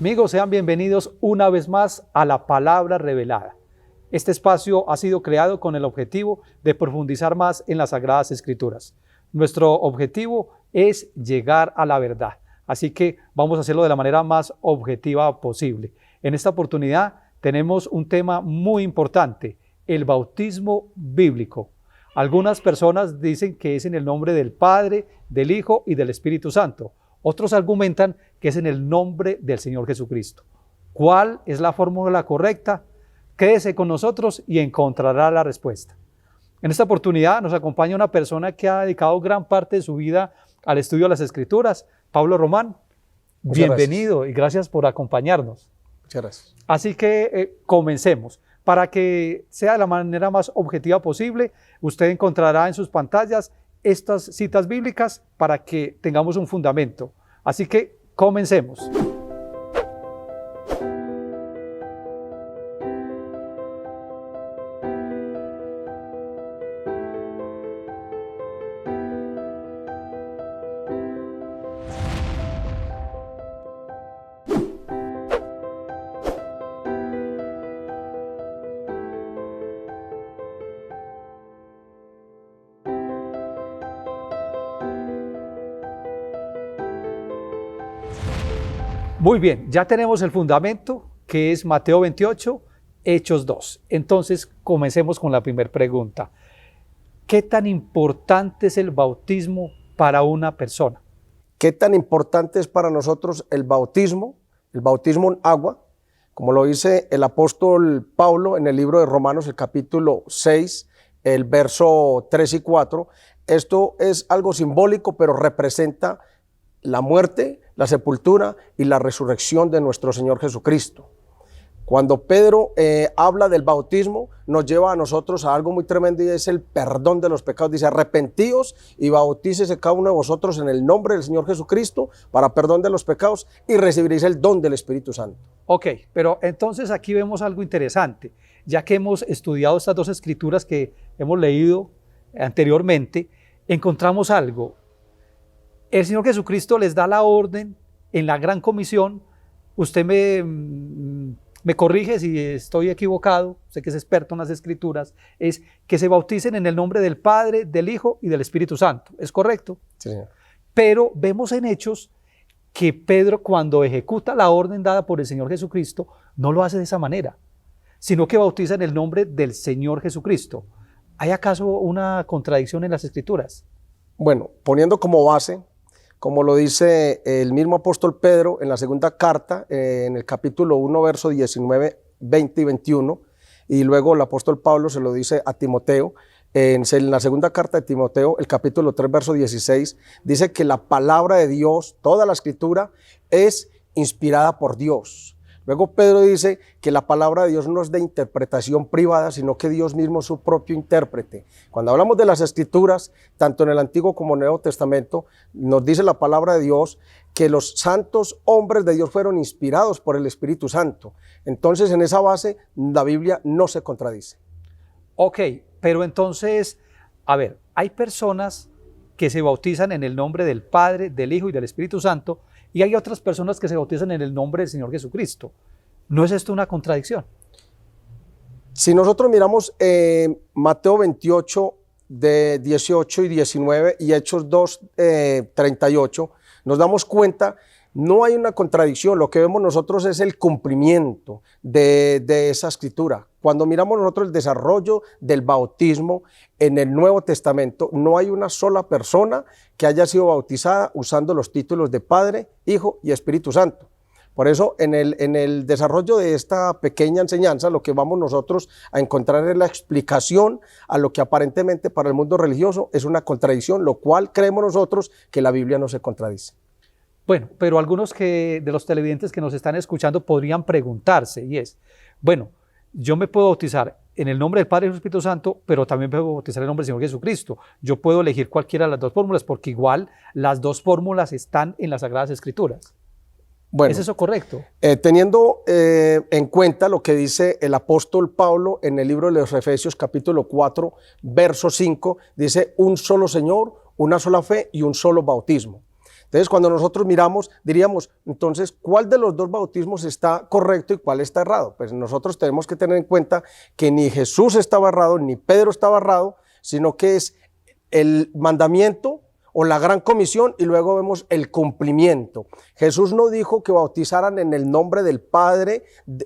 Amigos, sean bienvenidos una vez más a la Palabra Revelada. Este espacio ha sido creado con el objetivo de profundizar más en las Sagradas Escrituras. Nuestro objetivo es llegar a la verdad, así que vamos a hacerlo de la manera más objetiva posible. En esta oportunidad tenemos un tema muy importante, el bautismo bíblico. Algunas personas dicen que es en el nombre del Padre, del Hijo y del Espíritu Santo. Otros argumentan que es en el nombre del Señor Jesucristo. ¿Cuál es la fórmula correcta? Quédese con nosotros y encontrará la respuesta. En esta oportunidad nos acompaña una persona que ha dedicado gran parte de su vida al estudio de las Escrituras, Pablo Román. Bienvenido y gracias por acompañarnos. Muchas gracias. Así que comencemos. Para que sea de la manera más objetiva posible, usted encontrará en sus pantallas estas citas bíblicas para que tengamos un fundamento. Así que comencemos. Muy bien, ya tenemos el fundamento, que es Mateo 28, Hechos 2. Entonces, comencemos con la primera pregunta. ¿Qué tan importante es el bautismo para una persona? ¿Qué tan importante es para nosotros el bautismo en agua? Como lo dice el apóstol Pablo en el libro de Romanos, el capítulo 6, el verso 3 y 4. Esto es algo simbólico, pero representa la muerte, la sepultura y la resurrección de nuestro Señor Jesucristo. Cuando Pedro habla del bautismo, nos lleva a nosotros a algo muy tremendo y es el perdón de los pecados. Dice, arrepentíos y bautícese cada uno de vosotros en el nombre del Señor Jesucristo para perdón de los pecados y recibiréis el don del Espíritu Santo. Ok, pero entonces aquí vemos algo interesante. Ya que hemos estudiado estas dos escrituras que hemos leído anteriormente, encontramos algo. El Señor Jesucristo les da la orden en la gran comisión. Usted me corrige si estoy equivocado, sé que es experto en las escrituras, es que se bauticen en el nombre del Padre, del Hijo y del Espíritu Santo. ¿Es correcto? Sí, señor. Pero vemos en Hechos que Pedro, cuando ejecuta la orden dada por el Señor Jesucristo, no lo hace de esa manera, sino que bautiza en el nombre del Señor Jesucristo. ¿Hay acaso una contradicción en las escrituras? Bueno, poniendo como base, como lo dice el mismo apóstol Pedro en la segunda carta, en el capítulo 1, verso 19, 20 y 21, y luego el apóstol Pablo se lo dice a Timoteo, en la segunda carta de Timoteo, el capítulo 3, verso 16, dice que la palabra de Dios, toda la escritura, es inspirada por Dios. Luego Pedro dice que la palabra de Dios no es de interpretación privada, sino que Dios mismo es su propio intérprete. Cuando hablamos de las escrituras, tanto en el Antiguo como en el Nuevo Testamento, nos dice la palabra de Dios que los santos hombres de Dios fueron inspirados por el Espíritu Santo. Entonces, en esa base, la Biblia no se contradice. Ok, pero entonces, a ver, hay personas que se bautizan en el nombre del Padre, del Hijo y del Espíritu Santo, y hay otras personas que se bautizan en el nombre del Señor Jesucristo. ¿No es esto una contradicción? Si nosotros miramos Mateo 28, de 18 y 19 y Hechos 2, 38, nos damos cuenta, no hay una contradicción. Lo que vemos nosotros es el cumplimiento de esa escritura. Cuando miramos nosotros el desarrollo del bautismo en el Nuevo Testamento, no hay una sola persona que haya sido bautizada usando los títulos de Padre, Hijo y Espíritu Santo. Por eso, en el desarrollo de esta pequeña enseñanza, lo que vamos nosotros a encontrar es la explicación a lo que aparentemente para el mundo religioso es una contradicción, lo cual creemos nosotros que la Biblia no se contradice. Bueno, pero algunos de los televidentes que nos están escuchando podrían preguntarse, y es, bueno, yo me puedo bautizar en el nombre del Padre y del Espíritu Santo, pero también puedo bautizar en el nombre del Señor Jesucristo. Yo puedo elegir cualquiera de las dos fórmulas, porque igual las dos fórmulas están en las Sagradas Escrituras. Bueno, ¿es eso correcto? Teniendo en cuenta lo que dice el apóstol Pablo en el libro de los Efesios capítulo 4, verso 5, dice un solo Señor, una sola fe y un solo bautismo. Entonces, cuando nosotros miramos, diríamos, entonces, ¿cuál de los dos bautismos está correcto y cuál está errado? Pues nosotros tenemos que tener en cuenta que ni Jesús estaba errado, ni Pedro estaba errado, sino que es el mandamiento o la gran comisión y luego vemos el cumplimiento. Jesús no dijo que bautizaran en el nombre del Padre,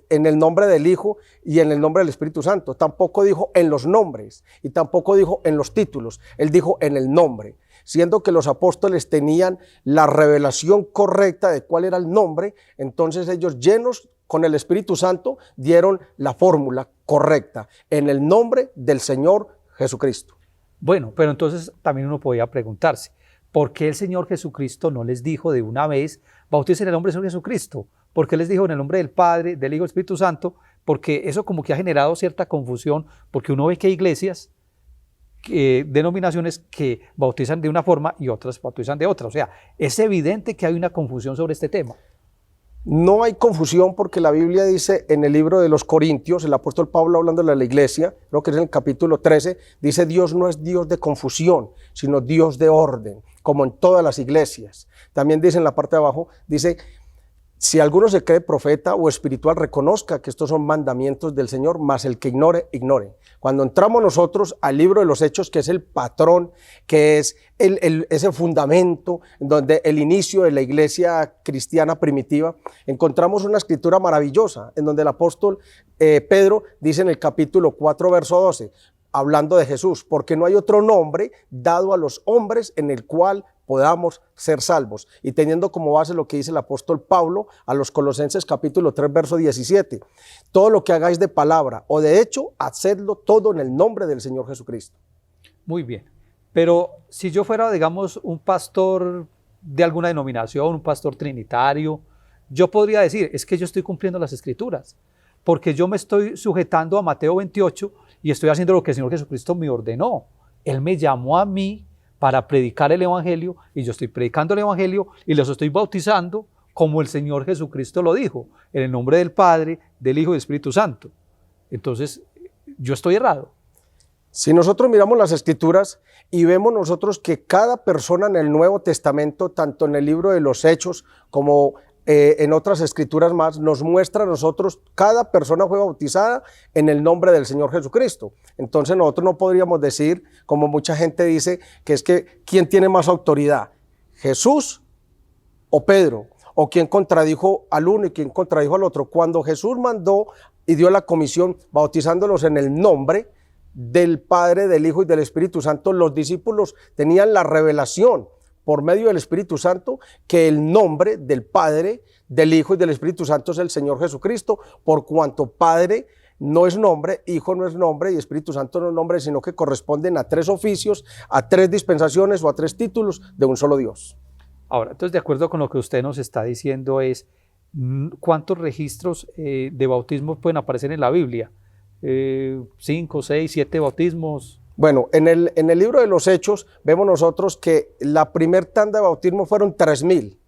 en el nombre del Hijo y en el nombre del Espíritu Santo. Tampoco dijo en los nombres y tampoco dijo en los títulos. Él dijo en el nombre, siendo que los apóstoles tenían la revelación correcta de cuál era el nombre. Entonces ellos, llenos con el Espíritu Santo, dieron la fórmula correcta en el nombre del Señor Jesucristo. Bueno, pero entonces también uno podía preguntarse, ¿por qué el Señor Jesucristo no les dijo de una vez, bauticen en el nombre del Señor Jesucristo? ¿Por qué les dijo en el nombre del Padre, del Hijo y del Espíritu Santo? Porque eso como que ha generado cierta confusión, porque uno ve que hay iglesias, denominaciones que bautizan de una forma y otras bautizan de otra. O sea, es evidente que hay una confusión sobre este tema. No hay confusión porque la Biblia dice en el libro de los Corintios, el apóstol Pablo hablando de la iglesia, creo que es en el capítulo 13, dice Dios no es Dios de confusión, sino Dios de orden, como en todas las iglesias. También dice en la parte de abajo, dice, si alguno se cree profeta o espiritual, reconozca que estos son mandamientos del Señor, mas el que ignore, ignore. Cuando entramos nosotros al libro de los Hechos, que es el patrón, que es ese fundamento, donde el inicio de la iglesia cristiana primitiva, encontramos una escritura maravillosa, en donde el apóstol Pedro dice en el capítulo 4, verso 12, hablando de Jesús, porque no hay otro nombre dado a los hombres en el cual podamos ser salvos. Y teniendo como base lo que dice el apóstol Pablo a los Colosenses capítulo 3, verso 17. Todo lo que hagáis de palabra o de hecho, hacedlo todo en el nombre del Señor Jesucristo. Muy bien. Pero si yo fuera, digamos, un pastor de alguna denominación, un pastor trinitario, yo podría decir, es que yo estoy cumpliendo las Escrituras, porque yo me estoy sujetando a Mateo 28 y estoy haciendo lo que el Señor Jesucristo me ordenó. Él me llamó a mí para predicar el Evangelio y yo estoy predicando el Evangelio y los estoy bautizando como el Señor Jesucristo lo dijo, en el nombre del Padre, del Hijo y del Espíritu Santo. Entonces, yo estoy errado. Si nosotros miramos las Escrituras y vemos nosotros que cada persona en el Nuevo Testamento, tanto en el libro de los Hechos como en otras escrituras más, nos muestra a nosotros, cada persona fue bautizada en el nombre del Señor Jesucristo. Entonces nosotros no podríamos decir, como mucha gente dice, que es que ¿quién tiene más autoridad? ¿Jesús o Pedro? ¿O quién contradijo al uno y quién contradijo al otro? Cuando Jesús mandó y dio la comisión bautizándolos en el nombre del Padre, del Hijo y del Espíritu Santo, los discípulos tenían la revelación por medio del Espíritu Santo, que el nombre del Padre, del Hijo y del Espíritu Santo es el Señor Jesucristo, por cuanto Padre no es nombre, Hijo no es nombre y Espíritu Santo no es nombre, sino que corresponden a tres oficios, a tres dispensaciones o a tres títulos de un solo Dios. Ahora, entonces, de acuerdo con lo que usted nos está diciendo es, ¿cuántos registros de bautismos pueden aparecer en la Biblia? 5, 6, 7 bautismos. Bueno, en el libro de los Hechos vemos nosotros que la primer tanda de bautismo fueron 3,000.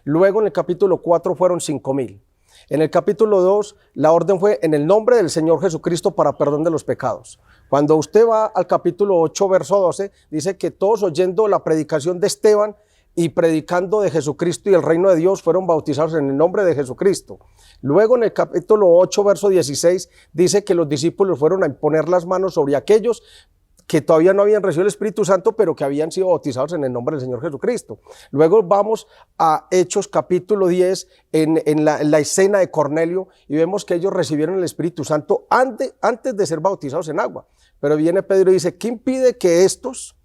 Luego en el capítulo 4 fueron 5,000. En el capítulo 2 la orden fue en el nombre del Señor Jesucristo para perdón de los pecados. Cuando usted va al capítulo 8, verso 12, dice que todos oyendo la predicación de Esteban y predicando de Jesucristo y el reino de Dios fueron bautizados en el nombre de Jesucristo. Luego en el capítulo 8, verso 16, dice que los discípulos fueron a imponer las manos sobre aquellos que todavía no habían recibido el Espíritu Santo, pero que habían sido bautizados en el nombre del Señor Jesucristo. Luego vamos a Hechos capítulo 10, en la escena de Cornelio, y vemos que ellos recibieron el Espíritu Santo antes de ser bautizados en agua. Pero viene Pedro y dice, ¿qué impide que estos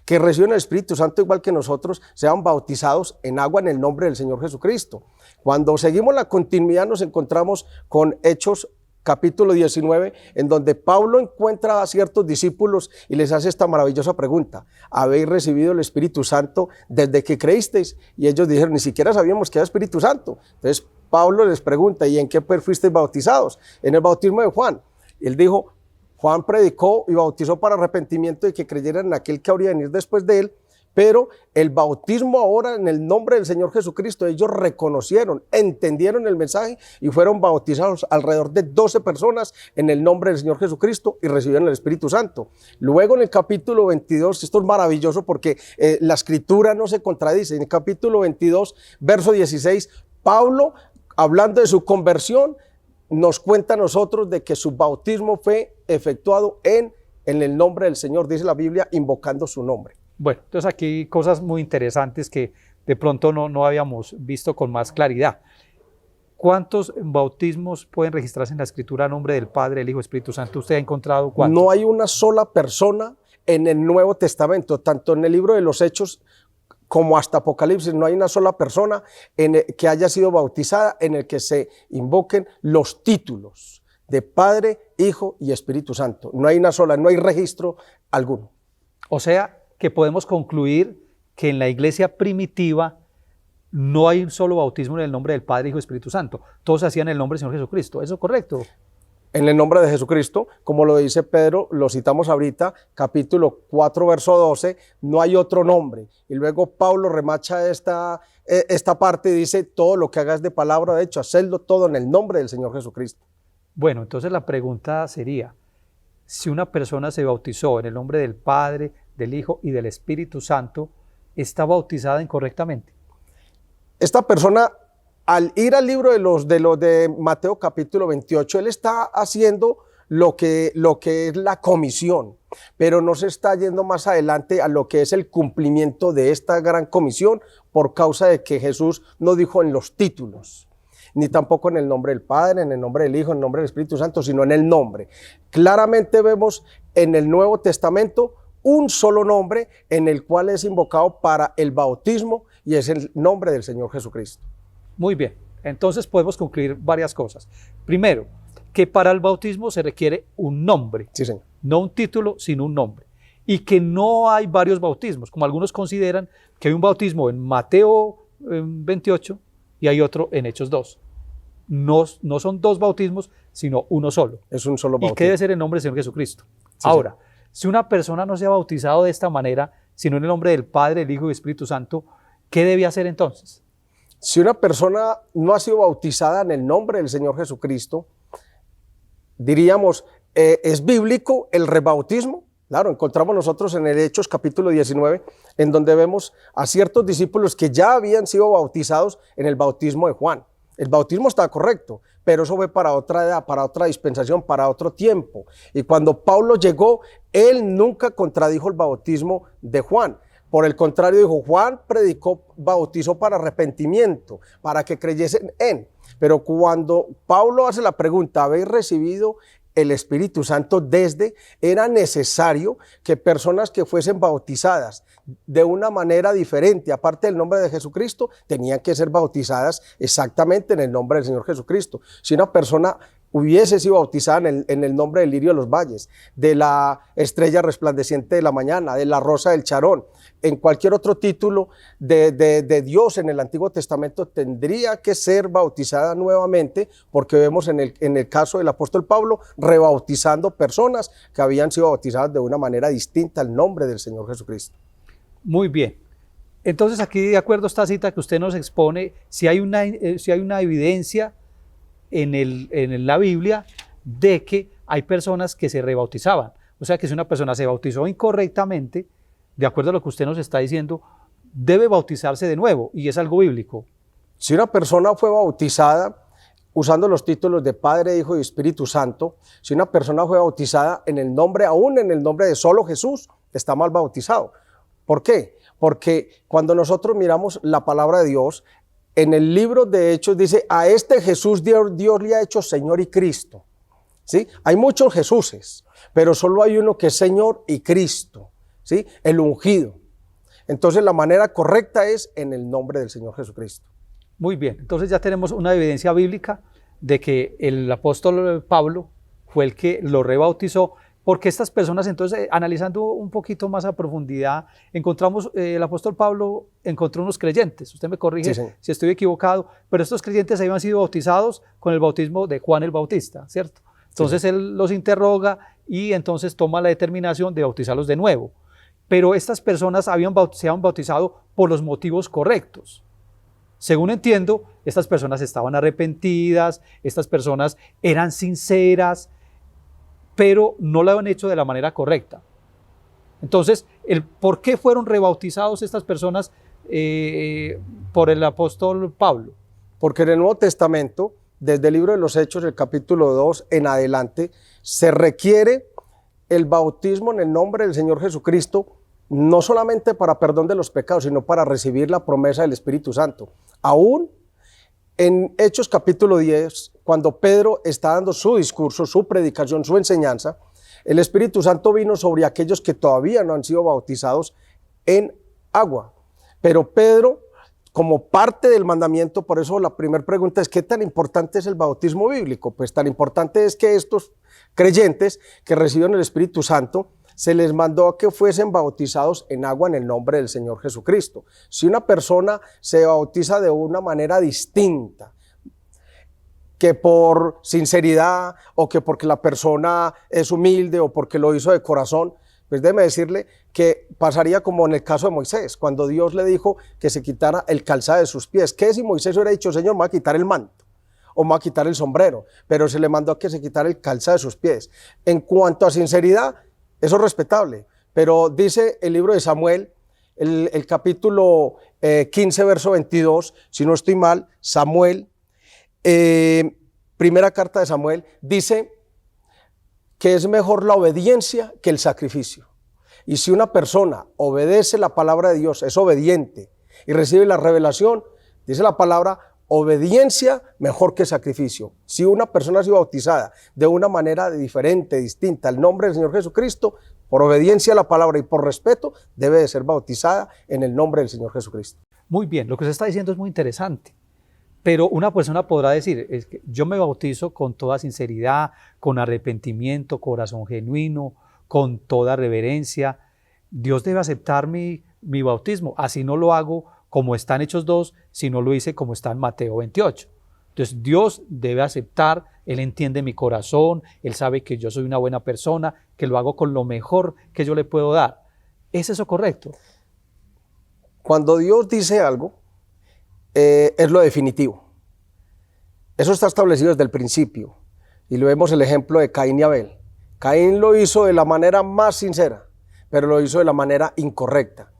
que reciben el Espíritu Santo igual que nosotros sean bautizados en agua en el nombre del Señor Jesucristo? Cuando seguimos la continuidad nos encontramos con Hechos capítulo 19, en donde Pablo encuentra a ciertos discípulos y les hace esta maravillosa pregunta: ¿habéis recibido el Espíritu Santo desde que creísteis? Y ellos dijeron, ni siquiera sabíamos que era Espíritu Santo. Entonces Pablo les pregunta, ¿y en qué fuisteis bautizados? En el bautismo de Juan. Y él dijo, Juan predicó y bautizó para arrepentimiento y que creyeran en aquel que habría de venir después de él, pero el bautismo ahora en el nombre del Señor Jesucristo, ellos reconocieron, entendieron el mensaje y fueron bautizados alrededor de 12 personas en el nombre del Señor Jesucristo y recibieron el Espíritu Santo. Luego en el capítulo 22, esto es maravilloso porque la escritura no se contradice, en el capítulo 22, verso 16, Pablo, hablando de su conversión, nos cuenta a nosotros de que su bautismo fue efectuado en el nombre del Señor, dice la Biblia, invocando su nombre. Bueno, entonces aquí hay cosas muy interesantes que de pronto no habíamos visto con más claridad. ¿Cuántos bautismos pueden registrarse en la Escritura a nombre del Padre, del Hijo y Espíritu Santo? ¿Usted ha encontrado cuántos? No hay una sola persona en el Nuevo Testamento, tanto en el libro de los Hechos como hasta Apocalipsis, no hay una sola persona que haya sido bautizada en el que se invoquen los títulos de Padre, Hijo y Espíritu Santo. No hay una sola, no hay registro alguno. O sea, que podemos concluir que en la iglesia primitiva no hay un solo bautismo en el nombre del Padre, Hijo y Espíritu Santo. Todos se hacían en el nombre del Señor Jesucristo. ¿Eso es correcto? En el nombre de Jesucristo, como lo dice Pedro, lo citamos ahorita, capítulo 4, verso 12, no hay otro nombre. Y luego Pablo remacha esta parte y dice, todo lo que hagas de palabra, de hecho, hacedlo todo en el nombre del Señor Jesucristo. Bueno, entonces la pregunta sería, si una persona se bautizó en el nombre del Padre, del Hijo y del Espíritu Santo, ¿está bautizada incorrectamente? Esta persona, al ir al libro de Mateo capítulo 28, él está haciendo lo que es la comisión, pero no se está yendo más adelante a lo que es el cumplimiento de esta gran comisión por causa de que Jesús no dijo en los títulos, ni tampoco en el nombre del Padre, en el nombre del Hijo, en el nombre del Espíritu Santo, sino en el nombre. Claramente vemos en el Nuevo Testamento un solo nombre en el cual es invocado para el bautismo y es el nombre del Señor Jesucristo. Muy bien, entonces podemos concluir varias cosas. Primero, que para el bautismo se requiere un nombre, Sí, señor. no un título, sino un nombre. Y que no hay varios bautismos, como algunos consideran que hay un bautismo en Mateo 28 y hay otro en Hechos 2. No son dos bautismos, sino uno solo. Es un solo bautismo. Y que debe ser el nombre del Señor Jesucristo. Sí, Ahora, señor. si una persona no se ha bautizado de esta manera, sino en el nombre del Padre, del Hijo y del Espíritu Santo, ¿qué debe hacer entonces? Si una persona no ha sido bautizada en el nombre del Señor Jesucristo, diríamos, ¿es bíblico el rebautismo? Claro, encontramos nosotros en el Hechos capítulo 19, en donde vemos a ciertos discípulos que ya habían sido bautizados en el bautismo de Juan. El bautismo está correcto, pero eso fue para otra edad, para otra dispensación, para otro tiempo. Y cuando Pablo llegó, él nunca contradijo el bautismo de Juan. Por el contrario, dijo, Juan bautizó para arrepentimiento, para que creyesen en. Pero cuando Pablo hace la pregunta, ¿habéis recibido el Espíritu Santo era necesario que personas que fuesen bautizadas de una manera diferente, aparte del nombre de Jesucristo, tenían que ser bautizadas exactamente en el nombre del Señor Jesucristo? Si una persona hubiese sido bautizada en el nombre del lirio de los valles, de la estrella resplandeciente de la mañana, de la rosa del Charón, en cualquier otro título de Dios en el Antiguo Testamento, tendría que ser bautizada nuevamente, porque vemos en el caso del apóstol Pablo rebautizando personas que habían sido bautizadas de una manera distinta al nombre del Señor Jesucristo. Muy bien. Entonces aquí, de acuerdo a esta cita que usted nos expone, si hay una evidencia en la Biblia de que hay personas que se rebautizaban. O sea que si una persona se bautizó incorrectamente, de acuerdo a lo que usted nos está diciendo, debe bautizarse de nuevo, y es algo bíblico. Si una persona fue bautizada usando los títulos de Padre, Hijo y Espíritu Santo, si una persona fue bautizada aún en el nombre de solo Jesús, está mal bautizado. ¿Por qué? Porque cuando nosotros miramos la palabra de Dios, en el libro de Hechos dice, a este Jesús Dios le ha hecho Señor y Cristo. ¿Sí? Hay muchos Jesuses, pero solo hay uno que es Señor y Cristo, ¿sí? El ungido. Entonces la manera correcta es en el nombre del Señor Jesucristo. Muy bien, entonces ya tenemos una evidencia bíblica de que el apóstol Pablo fue el que lo rebautizó, porque estas personas, entonces, analizando un poquito más a profundidad, encontramos, el apóstol Pablo encontró unos creyentes, usted me corrige si estoy equivocado, pero estos creyentes habían sido bautizados con el bautismo de Juan el Bautista, ¿cierto? Entonces él los interroga y entonces toma la determinación de bautizarlos de nuevo. pero estas personas se habían bautizado por los motivos correctos. Según entiendo, estas personas estaban arrepentidas, estas personas eran sinceras, pero no lo habían hecho de la manera correcta. Entonces, ¿por qué fueron rebautizados estas personas por el apóstol Pablo? Porque en el Nuevo Testamento, desde el libro de los Hechos, el capítulo 2 en adelante, se requiere el bautismo en el nombre del Señor Jesucristo, no solamente para perdón de los pecados, sino para recibir la promesa del Espíritu Santo. Aún en Hechos capítulo 10, cuando Pedro está dando su discurso, su predicación, su enseñanza, el Espíritu Santo vino sobre aquellos que todavía no han sido bautizados en agua. Pero Pedro, como parte del mandamiento, por eso la primera pregunta es: ¿qué tan importante es el bautismo bíblico? Pues tan importante es que estos creyentes que reciben el Espíritu Santo, se les mandó a que fuesen bautizados en agua en el nombre del Señor Jesucristo. Si una persona se bautiza de una manera distinta, que por sinceridad o que porque la persona es humilde o porque lo hizo de corazón, pues déjeme decirle que pasaría como en el caso de Moisés, cuando Dios le dijo que se quitara el calzado de sus pies. ¿Qué si Moisés hubiera dicho: Señor, me va a quitar el manto o me va a quitar el sombrero? Pero se le mandó a que se quitara el calzado de sus pies. En cuanto a sinceridad, eso es respetable, pero dice el libro de Samuel, el capítulo 15, verso 22, si no estoy mal, Samuel, primera carta de Samuel, dice que es mejor la obediencia que el sacrificio. Y si una persona obedece la palabra de Dios, es obediente y recibe la revelación, dice la palabra: obediencia mejor que sacrificio. Si una persona ha sido bautizada de una manera diferente, distinta al nombre del Señor Jesucristo, por obediencia a la palabra y por respeto, debe de ser bautizada en el nombre del Señor Jesucristo. Muy bien, lo que usted está diciendo es muy interesante, pero una persona podrá decir: es que yo me bautizo con toda sinceridad, con arrepentimiento, corazón genuino, con toda reverencia. Dios debe aceptar mi bautismo, así no lo hago como está en Hechos 2, si no lo hice como está en Mateo 28. Entonces Dios debe aceptar, Él entiende mi corazón, Él sabe que yo soy una buena persona, que lo hago con lo mejor que yo le puedo dar. ¿Es eso correcto? Cuando Dios dice algo, es lo definitivo. Eso está establecido desde el principio. Y lo vemos el ejemplo de Caín y Abel. Caín lo hizo de la manera más sincera, pero lo hizo de la manera incorrecta.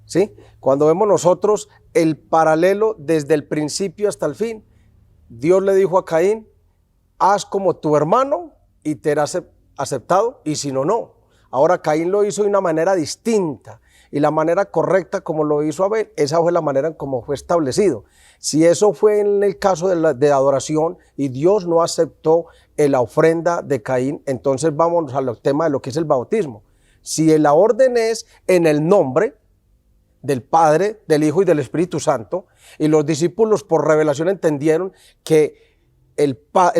¿Sí? Cuando vemos nosotros el paralelo desde el principio hasta el fin, Dios le dijo a Caín: haz como tu hermano y te serás aceptado, y si no, no. Ahora Caín lo hizo de una manera distinta, y la manera correcta como lo hizo Abel, esa fue la manera como fue establecido. Si eso fue en el caso de adoración y Dios no aceptó la ofrenda de Caín, entonces vamos al tema de lo que es el bautismo. Si la orden es en el nombre del Padre, del Hijo y del Espíritu Santo, y los discípulos por revelación entendieron que el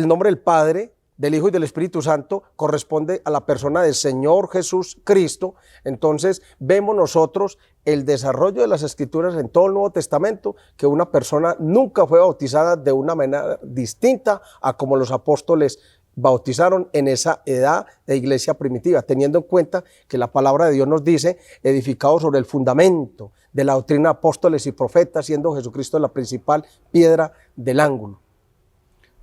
nombre del Padre, del Hijo y del Espíritu Santo corresponde a la persona del Señor Jesús Cristo, entonces vemos nosotros el desarrollo de las Escrituras en todo el Nuevo Testamento, que una persona nunca fue bautizada de una manera distinta a como los apóstoles bautizaron en esa edad de iglesia primitiva, teniendo en cuenta que la palabra de Dios nos dice: edificado sobre el fundamento de la doctrina de apóstoles y profetas, siendo Jesucristo la principal piedra del ángulo.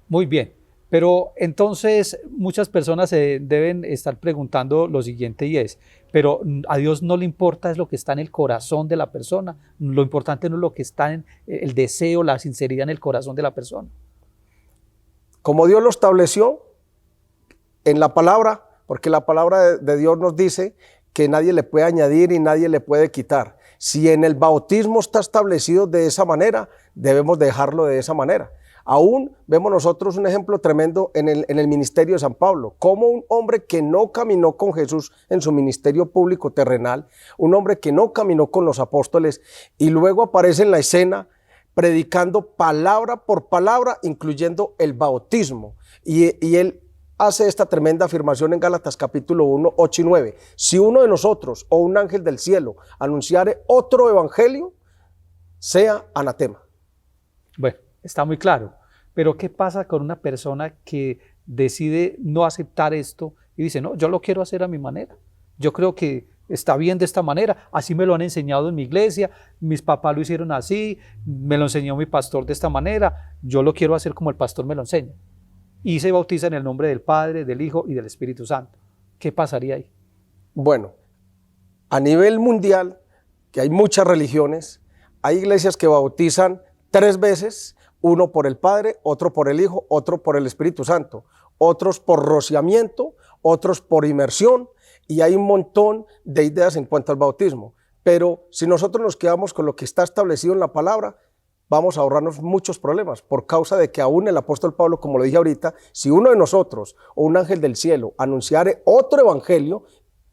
Muy bien, pero entonces muchas personas se deben estar preguntando lo siguiente, y es: pero a Dios no le importa es lo que está en el corazón de la persona, lo importante no es lo que está en el deseo, la sinceridad en el corazón de la persona. Como Dios lo estableció en la palabra, porque la palabra de Dios nos dice que nadie le puede añadir y nadie le puede quitar. Si en el bautismo está establecido de esa manera, debemos dejarlo de esa manera. Aún vemos nosotros un ejemplo tremendo en el ministerio de San Pablo, como un hombre que no caminó con Jesús en su ministerio público terrenal, un hombre que no caminó con los apóstoles, y luego aparece en la escena predicando palabra por palabra, incluyendo el bautismo. Y él hace esta tremenda afirmación en Gálatas capítulo 1, 8 y 9. Si uno de nosotros o un ángel del cielo anunciare otro evangelio, sea anatema. Bueno, está muy claro, pero ¿qué pasa con una persona que decide no aceptar esto y dice: no, yo lo quiero hacer a mi manera? Yo creo que está bien de esta manera, así me lo han enseñado en mi iglesia, mis papás lo hicieron así, me lo enseñó mi pastor de esta manera, yo lo quiero hacer como el pastor me lo enseña. Y se bautiza en el nombre del Padre, del Hijo y del Espíritu Santo. ¿Qué pasaría ahí? Bueno, a nivel mundial, que hay muchas religiones, hay iglesias que bautizan 3 veces, uno por el Padre, otro por el Hijo, otro por el Espíritu Santo, otros por rociamiento, otros por inmersión, y hay un montón de ideas en cuanto al bautismo. Pero si nosotros nos quedamos con lo que está establecido en la palabra, vamos a ahorrarnos muchos problemas, por causa de que aún el apóstol Pablo, como lo dije ahorita, si uno de nosotros o un ángel del cielo anunciare otro evangelio,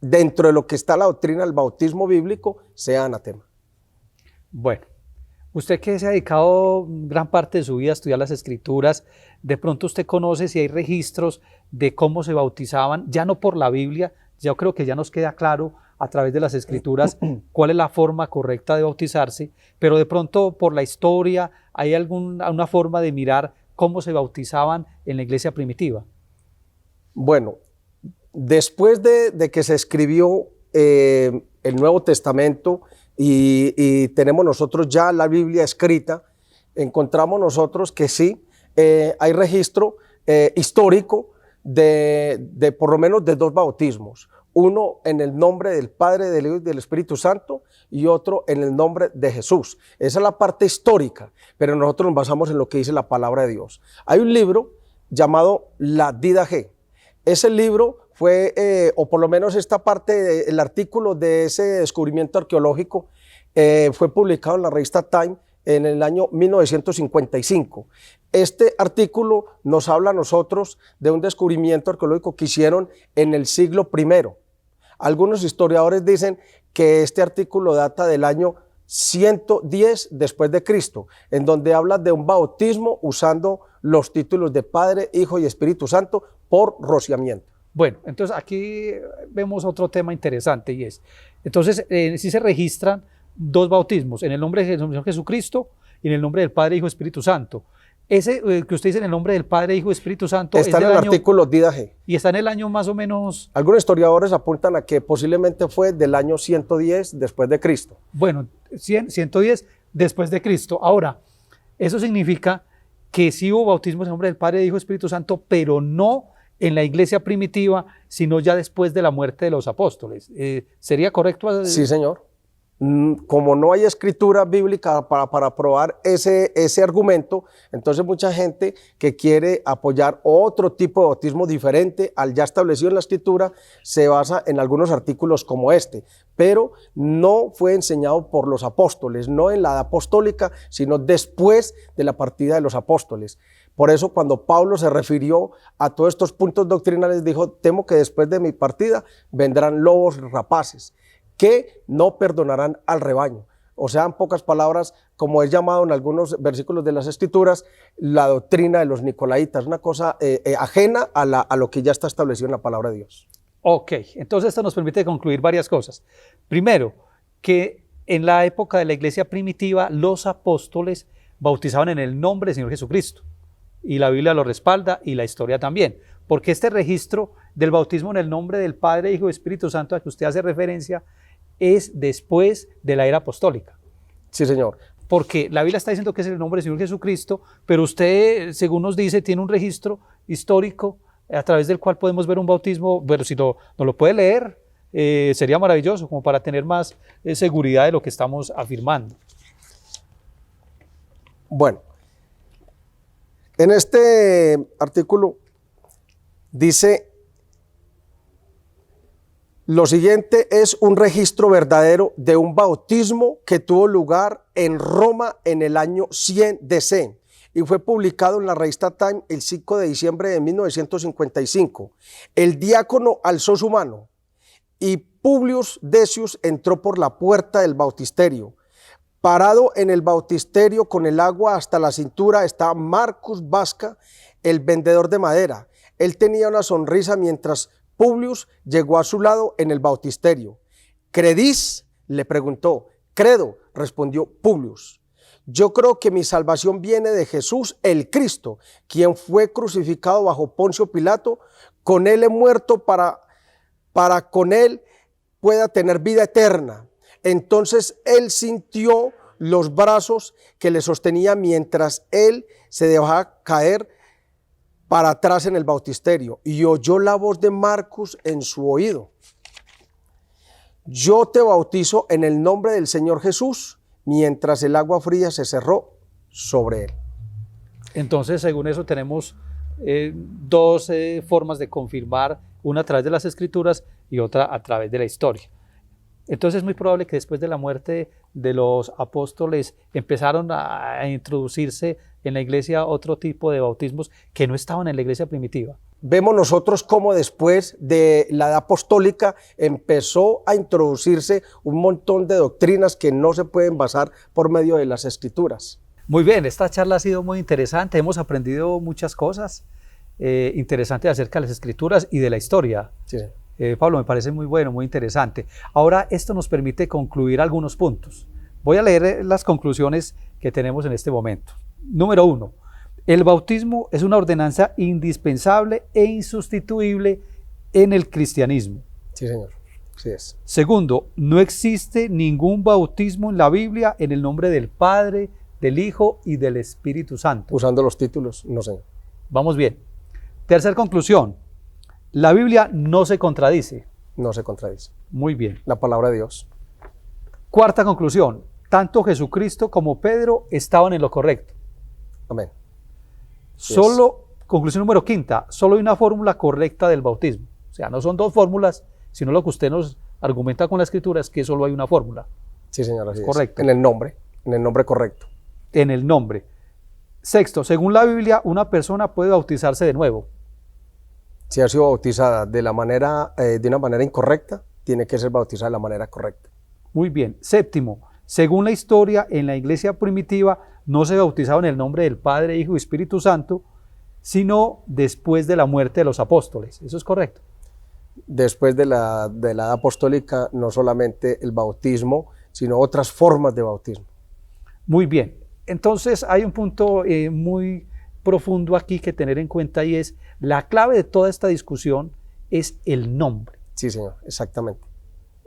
dentro de lo que está la doctrina del bautismo bíblico, sea anatema. Bueno, usted que se ha dedicado gran parte de su vida a estudiar las Escrituras, de pronto usted conoce si hay registros de cómo se bautizaban, ya no por la Biblia, yo creo que ya nos queda claro a través de las Escrituras cuál es la forma correcta de bautizarse, pero de pronto por la historia hay alguna forma de mirar cómo se bautizaban en la iglesia primitiva. Bueno, después de que se escribió el Nuevo Testamento y tenemos nosotros ya la Biblia escrita, encontramos nosotros que sí, hay registro histórico de por lo menos de 2 bautismos. Uno en el nombre del Padre, del Hijo y del Espíritu Santo, y otro en el nombre de Jesús. Esa es la parte histórica, pero nosotros nos basamos en lo que dice la palabra de Dios. Hay un libro llamado La Didache. Ese libro fue, o por lo menos esta parte, el artículo de ese descubrimiento arqueológico fue publicado en la revista Time en el año 1955. Este artículo nos habla a nosotros de un descubrimiento arqueológico que hicieron en el siglo I. Algunos historiadores dicen que este artículo data del año 110 después de Cristo, en donde habla de un bautismo usando los títulos de Padre, Hijo y Espíritu Santo por rociamiento. Bueno, entonces aquí vemos otro tema interesante y es, entonces sí se registran 2 bautismos, en el nombre del Señor Jesucristo y en el nombre del Padre, Hijo y Espíritu Santo. Ese que usted dice en el nombre del Padre, Hijo y Espíritu Santo está en el artículo Didache. Y está en el año más o menos... Algunos historiadores apuntan a que posiblemente fue del año 110 después de Cristo. Bueno, 110 después de Cristo. Ahora, eso significa que sí hubo bautismos en el nombre del Padre, Hijo y Espíritu Santo, pero no en la iglesia primitiva, sino ya después de la muerte de los apóstoles. ¿Sería correcto? Sí, señor. Como no hay escritura bíblica para probar ese argumento, entonces mucha gente que quiere apoyar otro tipo de bautismo diferente al ya establecido en la escritura se basa en algunos artículos como este, pero no fue enseñado por los apóstoles, no en la apostólica, sino después de la partida de los apóstoles. Por eso cuando Pablo se refirió a todos estos puntos doctrinales, dijo: temo que después de mi partida vendrán lobos rapaces que no perdonarán al rebaño. O sea, en pocas palabras, como es llamado en algunos versículos de las Escrituras, la doctrina de los nicolaitas, una cosa ajena a lo que ya está establecido en la palabra de Dios. Ok, entonces esto nos permite concluir varias cosas. Primero, que en la época de la iglesia primitiva, los apóstoles bautizaban en el nombre del Señor Jesucristo. Y la Biblia lo respalda y la historia también. Porque este registro del bautismo en el nombre del Padre, Hijo y Espíritu Santo a que usted hace referencia es después de la era apostólica. Sí, señor. Porque la Biblia está diciendo que es el nombre del Señor Jesucristo, pero usted, según nos dice, tiene un registro histórico a través del cual podemos ver un bautismo. Pero si no lo puede leer, sería maravilloso, como para tener más seguridad de lo que estamos afirmando. Bueno, en este artículo dice: lo siguiente es un registro verdadero de un bautismo que tuvo lugar en Roma en el año 100 DC y fue publicado en la revista Time el 5 de diciembre de 1955. El diácono alzó su mano y Publius Decius entró por la puerta del bautisterio. Parado en el bautisterio con el agua hasta la cintura está Marcus Vasca, el vendedor de madera. Él tenía una sonrisa mientras Publius llegó a su lado en el bautisterio. ¿Credís?, le preguntó. Credo, respondió Publius. Yo creo que mi salvación viene de Jesús el Cristo, quien fue crucificado bajo Poncio Pilato. Con él he muerto para con él pueda tener vida eterna. Entonces él sintió los brazos que le sostenía mientras él se dejaba caer para atrás en el bautisterio y oyó la voz de Marcus en su oído. Yo te bautizo en el nombre del Señor Jesús, mientras el agua fría se cerró sobre él. Entonces, según eso, tenemos dos formas de confirmar, una a través de las Escrituras y otra a través de la historia. Entonces es muy probable que después de la muerte de los apóstoles empezaron a introducirse en la iglesia otro tipo de bautismos que no estaban en la iglesia primitiva. Vemos nosotros cómo después de la edad apostólica empezó a introducirse un montón de doctrinas que no se pueden basar por medio de las Escrituras. Muy bien, esta charla ha sido muy interesante, hemos aprendido muchas cosas interesantes acerca de las Escrituras y de la historia. Sí. Pablo, me parece muy bueno, muy interesante. Ahora, esto nos permite concluir algunos puntos. Voy a leer las conclusiones que tenemos en este momento. Número 1. El bautismo es una ordenanza indispensable e insustituible en el cristianismo. Sí, señor. Sí es. Segundo, no existe ningún bautismo en la Biblia en el nombre del Padre, del Hijo y del Espíritu Santo. Usando los títulos, no, señor. Vamos bien. Tercera conclusión. La Biblia no se contradice. No se contradice. Muy bien. La palabra de Dios. Cuarta conclusión. Tanto Jesucristo como Pedro estaban en lo correcto. Amén. Conclusión número quinta. Solo hay una fórmula correcta del bautismo. O sea, no son dos fórmulas, sino lo que usted nos argumenta con la Escritura es que solo hay una fórmula. Sí, señor, así es. Correcto. En el nombre correcto. En el nombre. Sexto, según la Biblia, una persona puede bautizarse de nuevo. Si ha sido bautizada de una manera incorrecta, tiene que ser bautizada de la manera correcta. Muy bien. Séptimo, según la historia, en la iglesia primitiva no se bautizaba en el nombre del Padre, Hijo y Espíritu Santo, sino después de la muerte de los apóstoles. ¿Eso es correcto? Después de la edad apostólica, no solamente el bautismo, sino otras formas de bautismo. Muy bien. Entonces hay un punto muy profundo aquí que tener en cuenta y es la clave de toda esta discusión es el nombre. Sí, señor, exactamente.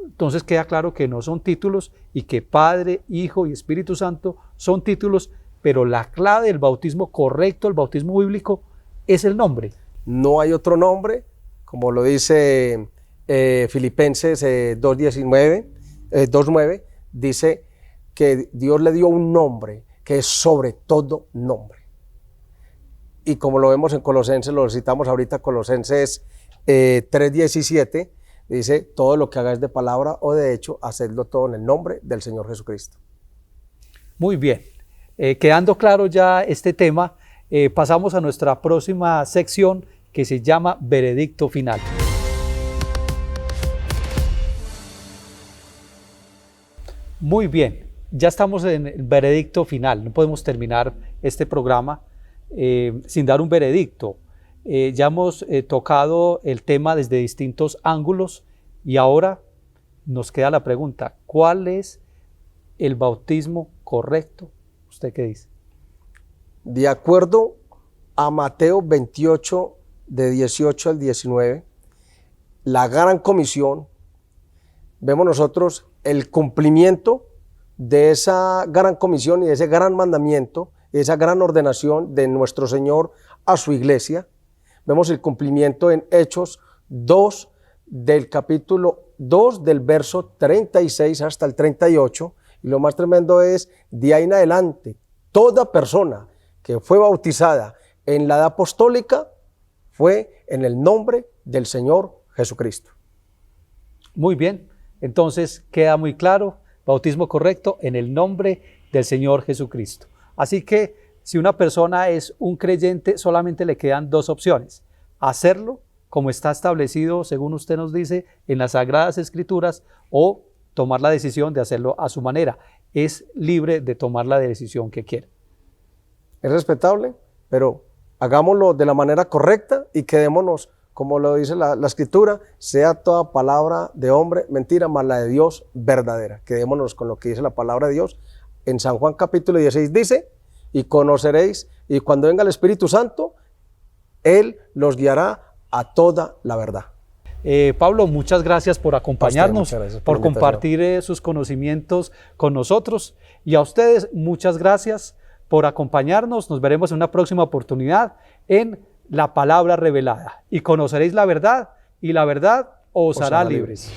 Entonces queda claro que no son títulos y que Padre, Hijo y Espíritu Santo son títulos, pero la clave del bautismo correcto, el bautismo bíblico, es el nombre. No hay otro nombre, como lo dice Filipenses 2:9, dice que Dios le dio un nombre que es sobre todo nombre. Y como lo vemos en Colosenses, lo citamos ahorita, Colosenses 3:17, dice, todo lo que hagáis de palabra o de hecho, hacedlo todo en el nombre del Señor Jesucristo. Muy bien. Quedando claro ya este tema, pasamos a nuestra próxima sección que se llama Veredicto Final. Muy bien, ya estamos en el veredicto final. No podemos terminar este programa sin dar un veredicto. Ya hemos tocado el tema desde distintos ángulos y ahora nos queda la pregunta, ¿cuál es el bautismo correcto? ¿Usted qué dice? De acuerdo a Mateo 28, de 18 al 19, la gran comisión, vemos nosotros el cumplimiento de esa gran comisión y de ese gran mandamiento, esa gran ordenación de nuestro Señor a su iglesia. Vemos el cumplimiento en Hechos 2, del capítulo 2, del verso 36 hasta el 38, y lo más tremendo es, de ahí en adelante, toda persona que fue bautizada en la edad apostólica fue en el nombre del Señor Jesucristo. Muy bien, entonces queda muy claro, bautismo correcto en el nombre del Señor Jesucristo. Así que si una persona es un creyente, solamente le quedan dos opciones: hacerlo como está establecido, según usted nos dice, en las Sagradas Escrituras, o tomar la decisión de hacerlo a su manera. Es libre de tomar la decisión que quiera. Es respetable, pero hagámoslo de la manera correcta y quedémonos, como lo dice la Escritura, sea toda palabra de hombre mentira, mas la de Dios verdadera. Quedémonos con lo que dice la palabra de Dios. En San Juan capítulo 16 dice, y conoceréis, y cuando venga el Espíritu Santo, Él los guiará a toda la verdad. Pablo, muchas gracias por acompañarnos, muchas gracias por por la invitación. compartir sus conocimientos con nosotros. Y a ustedes, muchas gracias por acompañarnos. Nos veremos en una próxima oportunidad en La Palabra Revelada. Y conoceréis la verdad, y la verdad os hará libres.